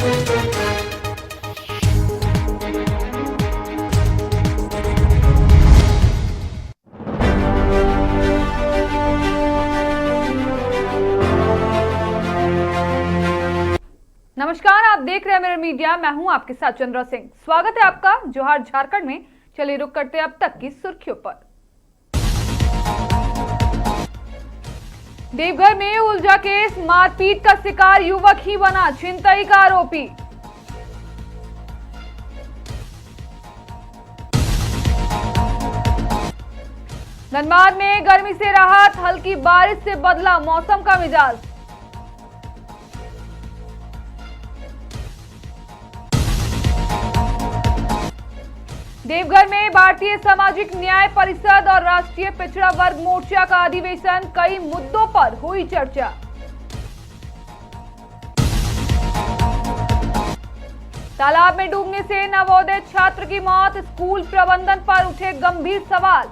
नमस्कार, आप देख रहे हैं मिरर मीडिया। मैं हूं आपके साथ चंद्रा सिंह। स्वागत है आपका जोहार झारखंड में। चलिए रुक करते हैं अब तक की सुर्खियों पर। देवघर में उलझा केस, मारपीट का शिकार युवक ही बना छिनतई का आरोपी। धनबाद में गर्मी से राहत, हल्की बारिश से बदला मौसम का मिजाज। देवघर में भारतीय सामाजिक न्याय परिषद और राष्ट्रीय पिछड़ा वर्ग मोर्चा का अधिवेशन, कई मुद्दों पर हुई चर्चा। तालाब में डूबने से नवोदय छात्र की मौत, स्कूल प्रबंधन पर उठे गंभीर सवाल।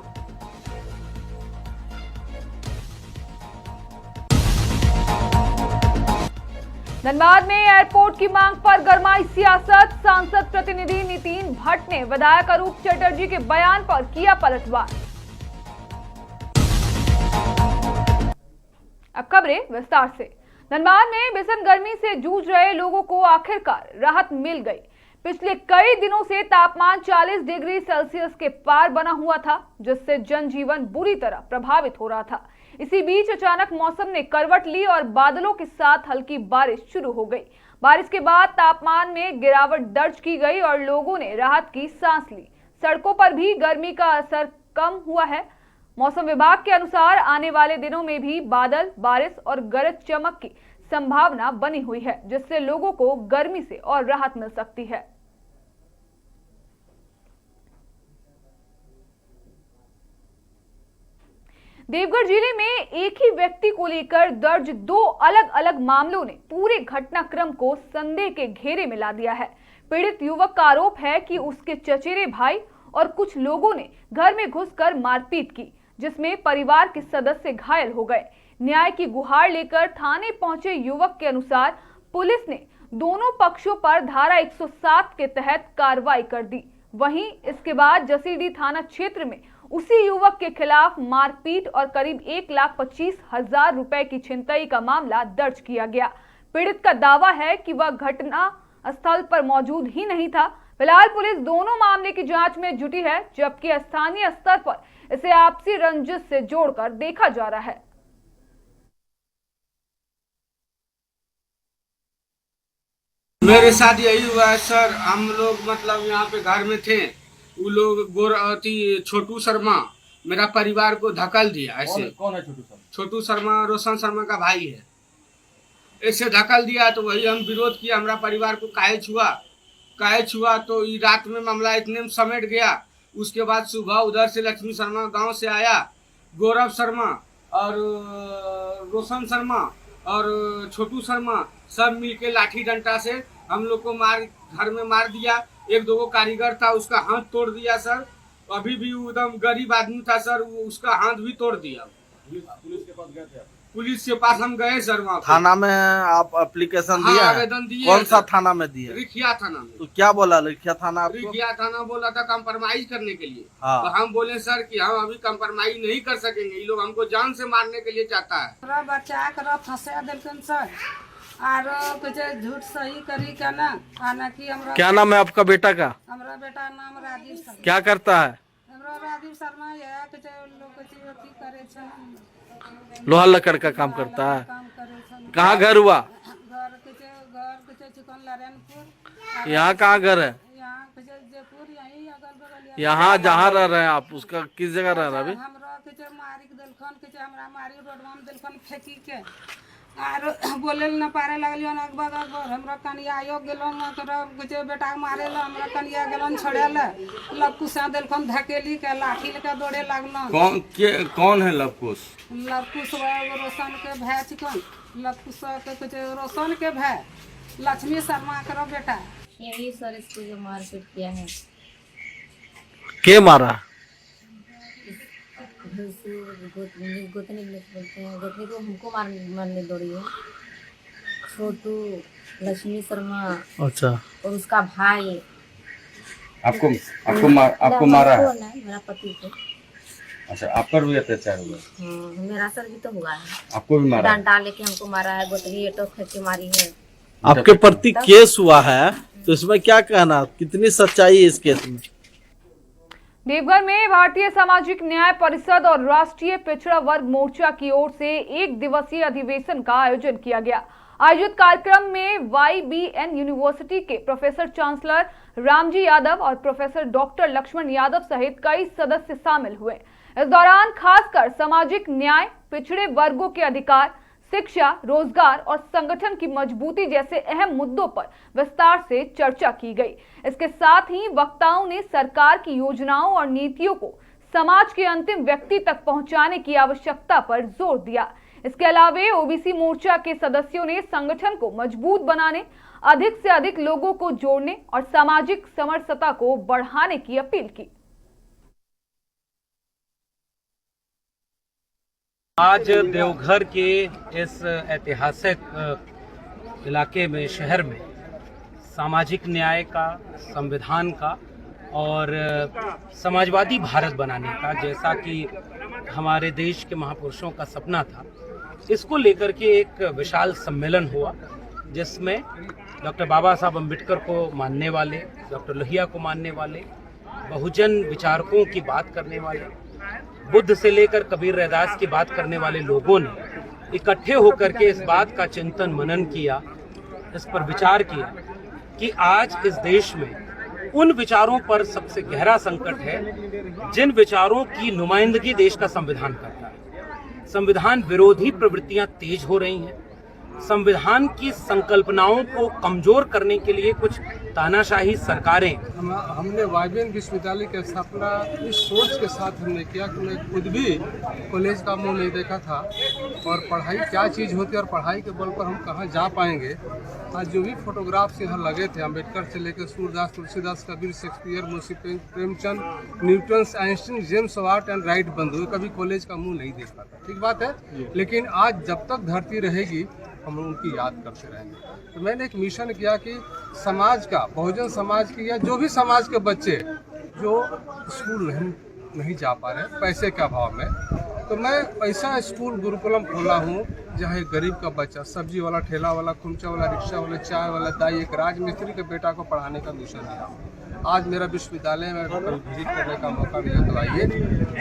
धनबाद में एयरपोर्ट की मांग पर गरमाई सियासत, सांसद प्रतिनिधि नितिन भट्ट ने विधायक अरूप चटर्जी के बयान पर किया पलटवार। अब खबरें विस्तार से। धनबाद में भीषण गर्मी से जूझ रहे लोगों को आखिरकार राहत मिल गई। पिछले कई दिनों से तापमान 40 डिग्री सेल्सियस के पार बना हुआ था, जिससे जनजीवन बुरी तरह प्रभावित हो रहा था। इसी बीच अचानक मौसम ने करवट ली और बादलों के साथ हल्की बारिश शुरू हो गई। बारिश के बाद तापमान में गिरावट दर्ज की गई और लोगों ने राहत की सांस ली। सड़कों पर भी गर्मी का असर कम हुआ है। मौसम विभाग के अनुसार आने वाले दिनों में भी बादल, बारिश और गरज चमक की संभावना बनी हुई है, जिससे लोगों को गर्मी से और राहत मिल सकती है। देवघर जिले में एक ही व्यक्ति को लेकर दर्ज 2 अलग अलग मामलों ने पूरे घटनाक्रम को संदेह के घेरे में ला दिया है। पीड़ित युवक का आरोप है कि उसके चचेरे भाई और कुछ लोगों ने घर में घुसकर मारपीट की, जिसमें परिवार के सदस्य घायल हो गए। न्याय की गुहार लेकर थाने पहुंचे युवक के अनुसार पुलिस ने दोनों पक्षों पर धारा 107 के तहत कार्रवाई कर दी। वहीं इसके बाद जसीडीह थाना क्षेत्र में उसी युवक के खिलाफ मारपीट और करीब 1,25,000 रुपए की छिनतई का मामला दर्ज किया गया। पीड़ित का दावा है कि वह घटना स्थल पर मौजूद ही नहीं था। फिलहाल पुलिस दोनों मामले की जांच में जुटी है, जबकि स्थानीय स्तर पर इसे आपसी रंजिश से जोड़कर देखा जा रहा है। मेरे साथ यही हुआ है सर। हम लोग मतलब यहाँ पे घर में थे, वो लोग छोटू शर्मा मेरा परिवार को धकल दिया। ऐसे कौन है छोटू शर्मा? छोटू शर्मा रोशन शर्मा का भाई है। ऐसे धकल दिया तो वही हम विरोध किया, हमारा परिवार को काहे छुआ तो ये रात में मामला इतने में समेट गया। उसके बाद सुबह उधर से लक्ष्मी शर्मा गांव से आया, गौरव शर्मा और रोशन शर्मा और छोटू शर्मा सब मिलके लाठी डंडा से हम लोग को घर में मार दिया। 1-2 को कारीगर था, उसका हाथ तोड़ दिया सर। अभी भी एकदम गरीब आदमी था सर, उसका हाथ भी तोड़ दिया। पुलिस के पास गए थे? पुलिस के पास हम गए सर। वहाँ थाना में आप एप्लीकेशन दिया? आवेदन दिए। कौन सा थाना में दिए? रिखिया थाना में। तो क्या बोला रिखिया थाना आपको? रिखिया थाना बोला था कंप्रोमाइज करने के लिए। हाँ। तो हम बोले सर कि हम अभी कंप्रोमाइज नहीं कर सकेंगे, ये लोग हमको जान से मारने के लिए चाहता है। बच्चा कर फंसा दिलकन सर आरो कुछ झूठ सही करी का ना आना की हमरा। क्या नाम है आपका बेटा का? हमरा बेटा नाम राजीव शर्मा। क्या करता है? हमरा राजीव शर्मा है कुछ लोग कुछ अथी करे छ, लोहा लकड़ का काम करता है। काम करे छ। कहाँ घर हुआ? घर कुछ चिकन नारायणपुर। यहाँ कहाँ घर है? यहाँ कुछ जयपुर, यही अगल बगल। यहाँ जहाँ रह रहे हैं आप, उसका किस जगह रह रहे हैं अभी? हमरा कुछ मारी दिलखन कुछ हमरा मारी रोडवा में दिलखन फेंकी के आर बोले न पारे लगलियो ना अकबर हमरा कनिया आयो गेलो न तोरा कुछ बेटा मारे ल हमरा कनिया गेलन छोड़े ल लपकुसा दिलखन धकेली के लाठी लेके दौड़े लागलो। कौन है लवकुश? लपकुस रोशन के भाई चिकन, लपकुस के कुछ रोशन के भाई लक्ष्मी शर्मा करो बेटा। यही सर इसको जो मारपीट किया है। के मारा? गोतनी बोलते हैं, गोतनी को हमको मारने दौड़ी है। छोटू लक्ष्मी शर्मा अच्छा। और उसका भाई। आपको मारा है? मेरा पति को। अच्छा, आप पर भी अत्याचार हुआ? मेरा सर भी तो हुआ है। आपको भी मारा? डंडा लेके हमको मारा है, गोतरी एटो फेंक के मारी है। आपके प्रति केस हुआ है तो इसमें क्या कहना, कितनी सच्चाई है इस केस में? देवघर में भारतीय सामाजिक न्याय परिषद और राष्ट्रीय पिछड़ा वर्ग मोर्चा की ओर से 1 दिवसीय अधिवेशन का आयोजन किया गया। आयोजित कार्यक्रम में YBN यूनिवर्सिटी के प्रोफेसर चांसलर रामजी यादव और प्रोफेसर डॉक्टर लक्ष्मण यादव सहित कई सदस्य शामिल हुए। इस दौरान खासकर सामाजिक न्याय, पिछड़े वर्गों के अधिकार, शिक्षा, रोजगार और संगठन की मजबूती जैसे अहम मुद्दों पर विस्तार से चर्चा की गई। इसके साथ ही वक्ताओं ने सरकार की योजनाओं और नीतियों को समाज के अंतिम व्यक्ति तक पहुंचाने की आवश्यकता पर जोर दिया। इसके अलावा ओबीसी मोर्चा के सदस्यों ने संगठन को मजबूत बनाने, अधिक से अधिक लोगों को जोड़ने और सामाजिक समरसता को बढ़ाने की अपील की। आज देवघर के इस ऐतिहासिक इलाके में, शहर में सामाजिक न्याय का, संविधान का और समाजवादी भारत बनाने का, जैसा कि हमारे देश के महापुरुषों का सपना था, इसको लेकर के एक विशाल सम्मेलन हुआ जिसमें डॉक्टर बाबा साहब अम्बेडकर को मानने वाले, डॉक्टर लोहिया को मानने वाले, बहुजन विचारकों की बात करने वाले, बुद्ध से लेकर कबीर रैदास की बात करने वाले लोगों ने इकट्ठे होकर के इस बात का चिंतन मनन किया, इस पर विचार किया कि आज इस देश में उन विचारों पर सबसे गहरा संकट है जिन विचारों की नुमाइंदगी देश का संविधान करता है। संविधान विरोधी प्रवृत्तियां तेज हो रही हैं। संविधान की संकल्पनाओं को कमजोर करने के लिए कुछ तानाशाही सरकारें। हमने YBN विश्वविद्यालय की स्थापना इस सोच के साथ हमने किया कि मैं खुद भी कॉलेज का मुंह नहीं देखा था और पढ़ाई क्या चीज़ होती है और पढ़ाई के बल पर हम कहाँ जा पाएंगे। आज जो भी फोटोग्राफ्स यहाँ लगे थे, अम्बेडकर से लेकर Surdas, Tulsidas, Kabir, Shakespeare, Munshi Premchand, Newton, Einstein, James Watt and Wright बंधु, कभी कॉलेज का मुँह नहीं देखा था। ठीक बात है, लेकिन आज जब तक धरती रहेगी हम उनकी याद करते रहेंगे। तो मैंने एक मिशन किया कि समाज का, बहुजन समाज की या जो भी समाज के बच्चे जो स्कूल नहीं जा पा रहे पैसे के अभाव में, तो मैं ऐसा स्कूल गुरुकुलम खोला हूँ जहाँ एक गरीब का बच्चा, सब्जी वाला, ठेला वाला, खुमचा वाला, रिक्शा वाला, चाय वाला, दाई, एक राजमिस्त्री के बेटा को पढ़ाने का मिशन दिया। आज मेरा विश्वविद्यालय में कभी विजिट करने का मौका मिला तो आइए।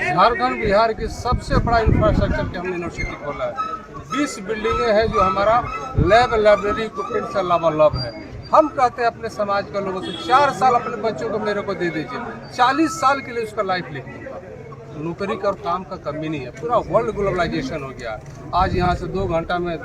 झारखंड बिहार की सबसे बड़ा इंफ्रास्ट्रक्चर की हमने यूनिवर्सिटी खोला है। 20 बिल्डिंगें हैं जो हमारा लैब, लाइब्रेरी, इक्विपमेंट से लाभालाभ है। हम कहते हैं अपने समाज के लोगों से 4 साल अपने बच्चों को मेरे को दे दीजिए, 40 साल के लिए उसका लाइफ लिख दूंगा। नौकरी का और काम का कमी नहीं है। पूरा वर्ल्ड ग्लोबलाइजेशन हो गया। आज यहाँ से 2 घंटा में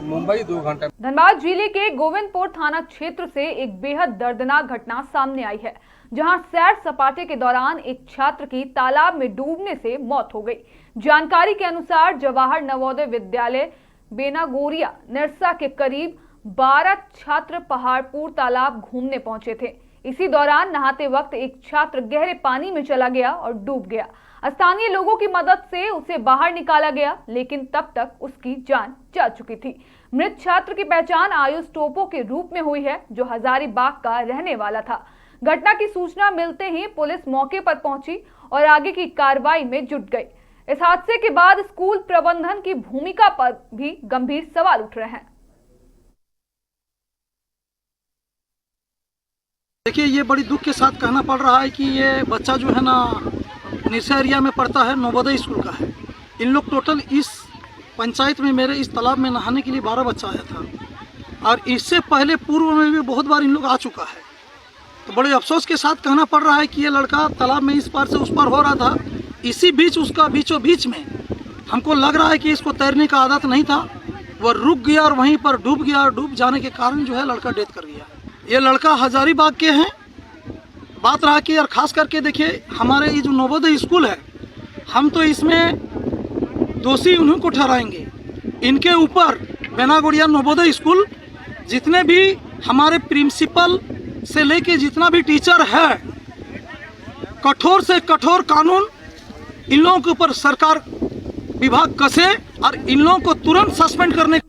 मुंबई, 2 घंटा। धनबाद जिले के गोविंदपुर थाना क्षेत्र से एक बेहद दर्दनाक घटना सामने आई है, जहां सैर सपाटे के दौरान एक छात्र की तालाब में डूबने से मौत हो गई। जानकारी के अनुसार जवाहर नवोदय विद्यालय बेनागोरिया निरसा के करीब 12 छात्र पहाड़पुर तालाब घूमने पहुंचे थे। इसी दौरान नहाते वक्त एक छात्र गहरे पानी में चला गया और डूब गया। स्थानीय लोगों की मदद से उसे बाहर निकाला गया, लेकिन तब तक उसकी जान जा चुकी थी। मृत छात्र की पहचान आयुष टोपो के रूप में हुई है, जो हजारीबाग का रहने वाला था। घटना की सूचना मिलते ही पुलिस मौके पर पहुंची और आगे की कार्रवाई में जुट गई। इस हादसे के बाद स्कूल प्रबंधन की भूमिका पर भी गंभीर सवाल उठ रहे हैं। देखिए, ये बड़ी दुख के साथ कहना पड़ रहा है कि ये बच्चा जो है ना निरसा एरिया में पढ़ता है, नवोदय स्कूल का है। इन लोग टोटल इस पंचायत में मेरे इस तालाब में नहाने के लिए 12 बच्चा आया था और इससे पहले पूर्व में भी बहुत बार इन लोग आ चुका है। तो बड़े अफसोस के साथ कहना पड़ रहा है कि ये लड़का तालाब में इस पार से उस पार हो रहा था। इसी बीच उसका बीचों बीच में हमको लग रहा है कि इसको तैरने का आदत नहीं था, वह रुक गया और वहीं पर डूब गया और डूब जाने के कारण जो है लड़का डेथ कर गया। ये लड़का हजारीबाग के हैं। बात रहा कि और ख़ास करके देखिए, हमारे ये जो नवोदय स्कूल है, हम तो इसमें दोषी उन्हीं को ठहराएंगे। इनके ऊपर बेनागोरिया नवोदय स्कूल जितने भी हमारे प्रिंसिपल से लेके जितना भी टीचर है, कठोर से कठोर कानून इन लोगों के ऊपर सरकार विभाग कसे और इन लोगों को तुरंत सस्पेंड करने।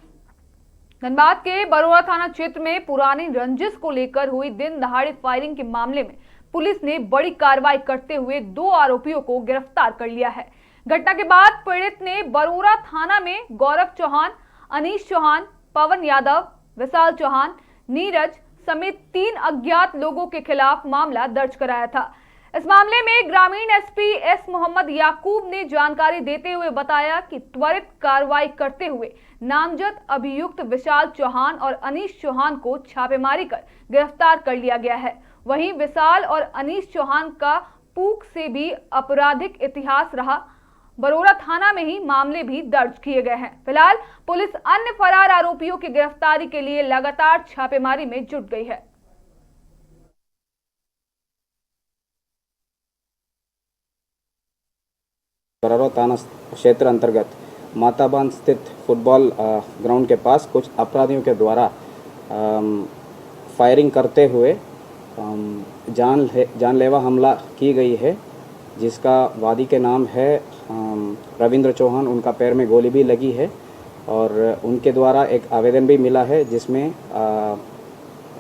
धनबाद के बरोरा थाना क्षेत्र में पुरानी रंजिश को लेकर हुई दिन दहाड़े फायरिंग के मामले में पुलिस ने बड़ी कार्रवाई करते हुए 2 आरोपियों को गिरफ्तार कर लिया है। घटना के बाद पीड़ित ने बरोरा थाना में गौरव चौहान, अनीश चौहान, पवन यादव, विशाल चौहान, नीरज समेत 3 अज्ञात लोगों के खिलाफ मामला दर्ज कराया था। इस मामले में ग्रामीण एसपी एस मोहम्मद याकूब ने जानकारी देते हुए बताया कि त्वरित कार्रवाई करते हुए नामजद अभियुक्त विशाल चौहान और अनीश चौहान को छापेमारी कर गिरफ्तार कर लिया गया है। वहीं विशाल और अनीश चौहान का पूक से भी आपराधिक इतिहास रहा। बरोरा थाना में ही मामले भी दर्ज किए गए हैं। फिलहाल पुलिस अन्य फरार आरोपियों की गिरफ्तारी के लिए लगातार छापेमारी में जुट गई है। बरोरा थाना क्षेत्र अंतर्गत माताबान स्थित फुटबॉल ग्राउंड के पास कुछ अपराधियों के द्वारा फायरिंग करते हुए जानलेवा हमला की गई है, जिसका वादी के नाम है रविंद्र चौहान। उनका पैर में गोली भी लगी है और उनके द्वारा एक आवेदन भी मिला है, जिसमें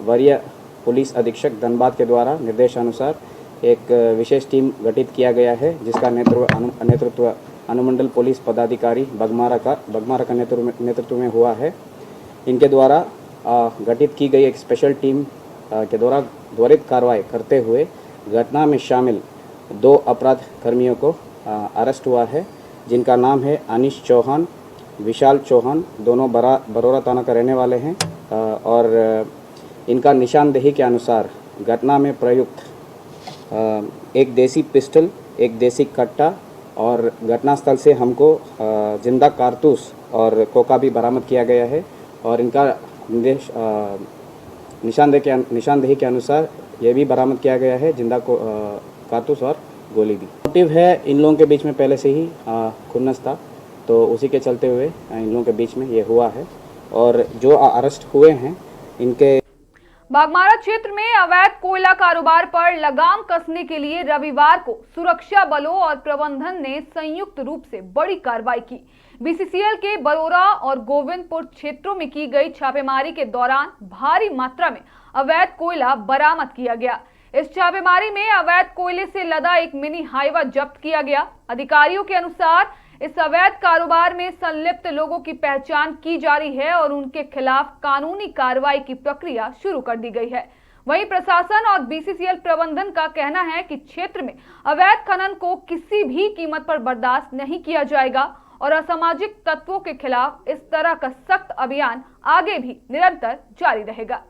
वरीय पुलिस अधीक्षक धनबाद के द्वारा निर्देशानुसार एक विशेष टीम गठित किया गया है, जिसका नेतृत्व अनुमंडल पुलिस पदाधिकारी बगमारा का नेतृत्व में हुआ है। इनके द्वारा गठित की गई एक स्पेशल टीम के द्वारा त्वरित कार्रवाई करते हुए घटना में शामिल 2 अपराध कर्मियों को अरेस्ट हुआ है, जिनका नाम है अनीश चौहान, विशाल चौहान। दोनों बरोरा थाना का रहने वाले हैं और इनका निशानदेही के अनुसार घटना में प्रयुक्त एक देसी पिस्टल, एक देसी कट्टा और घटनास्थल से हमको जिंदा कारतूस और कोका भी बरामद किया गया है और इनका निशानदेही के अनुसार यह भी बरामद किया गया है जिंदा को कारतूस और गोली भी। मोटिव है इन लोगों के बीच में पहले से ही खुन्नस था, तो उसी के चलते हुए इन लोगों के बीच में ये हुआ है और जो अरेस्ट हुए हैं इनके। बागमारा क्षेत्र में अवैध कोयला कारोबार पर लगाम कसने के लिए रविवार को सुरक्षा बलों और प्रबंधन ने संयुक्त रूप से बड़ी कार्रवाई की। बीसीसीएल के बरोरा और गोविंदपुर क्षेत्रों में की गई छापेमारी के दौरान भारी मात्रा में अवैध कोयला बरामद किया गया। इस छापेमारी में अवैध कोयले से लदा एक मिनी हाईवा जब्त किया गया। अधिकारियों के अनुसार इस अवैध कारोबार में संलिप्त लोगों की पहचान की जा रही है और उनके खिलाफ कानूनी कार्रवाई की प्रक्रिया शुरू कर दी गई है। वहीं प्रशासन और बीसीसीएल प्रबंधन का कहना है कि क्षेत्र में अवैध खनन को किसी भी कीमत पर बर्दाश्त नहीं किया जाएगा और असामाजिक तत्वों के खिलाफ इस तरह का सख्त अभियान आगे भी निरंतर जारी रहेगा।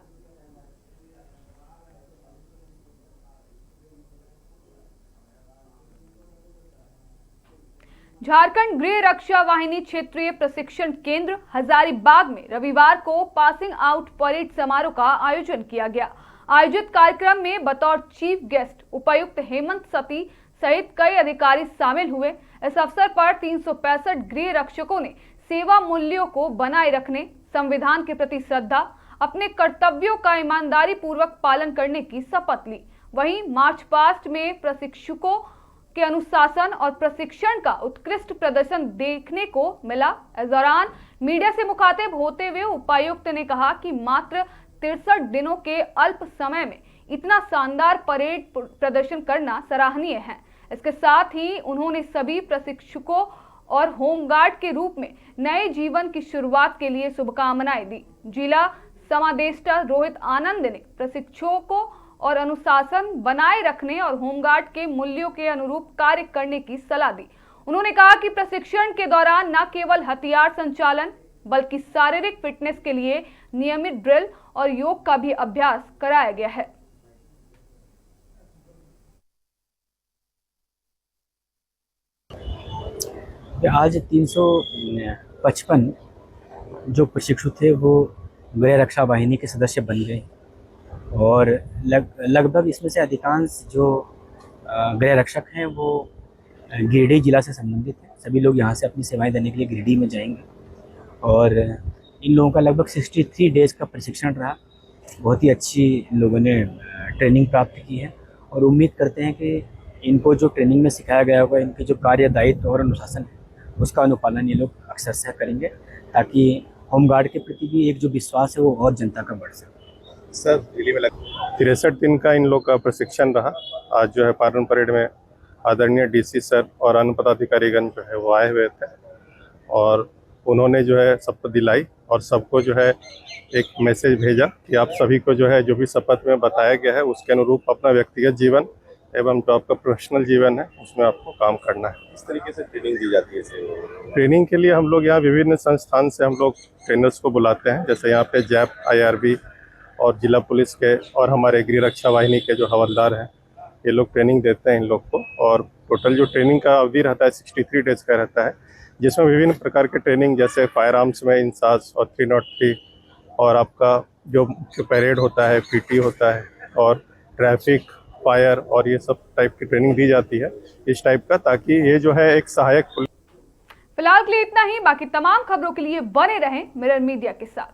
झारखंड गृह रक्षा वाहिनी क्षेत्रीय प्रशिक्षण केंद्र हजारीबाग में रविवार को पासिंग आउट परेड समारोह का आयोजन किया गया। आयोजित कार्यक्रम में बतौर चीफ गेस्ट उपायुक्त हेमंत सती सहित कई अधिकारी शामिल हुए। इस अवसर पर 365 गृह रक्षकों ने सेवा मूल्यों को बनाए रखने, संविधान के प्रति श्रद्धा, अपने कर्तव्यों का ईमानदारी पूर्वक पालन करने की शपथ ली। वहीं मार्च पास्ट में प्रशिक्षकों के अनुशासन और प्रशिक्षण का उत्कृष्ट प्रदर्शन देखने को मिला। इस दौरान मीडिया से मुखातिब होते हुए उपायुक्त ने कहा कि मात्र 63 दिनों के अल्प समय में इतना शानदार परेड प्रदर्शन करना सराहनीय है। इसके साथ ही उन्होंने सभी प्रशिक्षकों और होमगार्ड के रूप में नए जीवन की शुरुआत के लिए शुभकामनाएं दी। जिला समादेष्टा रोहित आनंद ने प्रशिक्षकों और अनुशासन बनाए रखने और होमगार्ड के मूल्यों के अनुरूप कार्य करने की सलाह दी। उन्होंने कहा कि प्रशिक्षण के दौरान न केवल हथियार संचालन बल्कि शारीरिक फिटनेस के लिए नियमित ड्रिल और योग का भी अभ्यास कराया गया है। आज 355 जो प्रशिक्षु थे वो गृह रक्षा वाहिनी के सदस्य बन गए और लगभग इसमें से अधिकांश जो गृह रक्षक हैं वो गिरिडीह जिला से संबंधित हैं। सभी लोग यहाँ से अपनी सेवाएं देने के लिए गिरिडीह में जाएंगे और इन लोगों का लगभग 63 डेज़ का प्रशिक्षण रहा। बहुत ही अच्छी लोगों ने ट्रेनिंग प्राप्त की है और उम्मीद करते हैं कि इनको जो ट्रेनिंग में सिखाया गया होगा, इनके जो कार्य दायित्व और अनुशासन है उसका अनुपालन ये लोग अक्सर करेंगे ताकि होमगार्ड के प्रति भी एक जो विश्वास है वो और जनता का बढ़ सके। सर 63 दिन का इन लोग का प्रशिक्षण रहा। आज जो है पार्न परेड में आदरणीय डीसी सर और अन्य पदाधिकारीगण जो है वो आए हुए थे और उन्होंने जो है शपथ दिलाई और सबको जो है एक मैसेज भेजा कि आप सभी को जो है जो भी शपथ में बताया गया है उसके अनुरूप अपना व्यक्तिगत जीवन एवं जो आपका प्रोफेशनल जीवन है उसमें आपको काम करना है। इस तरीके से ट्रेनिंग दी जाती है ट्रेनिंग के लिए हम लोग यहाँ विभिन्न संस्थान से हम लोग ट्रेनर्स को बुलाते हैं, जैसे यहाँ पे जैप, IRB और जिला पुलिस के और हमारे गृह रक्षा वाहिनी के जो हवलदार हैं ये लोग ट्रेनिंग देते हैं इन लोग को। और टोटल जो ट्रेनिंग का अवधि रहता है 63 डेज का रहता है, जिसमें विभिन्न प्रकार के ट्रेनिंग जैसे फायर आर्म्स में इंसास और 303 और आपका जो मुख्य परेड होता है, PT होता है और ट्रैफिक, फायर और ये सब टाइप की ट्रेनिंग दी जाती है इस टाइप का, ताकि ये जो है एक सहायक। फिलहाल के लिए इतना ही। बाकी तमाम खबरों के लिए बने रहें मिरर मीडिया के साथ।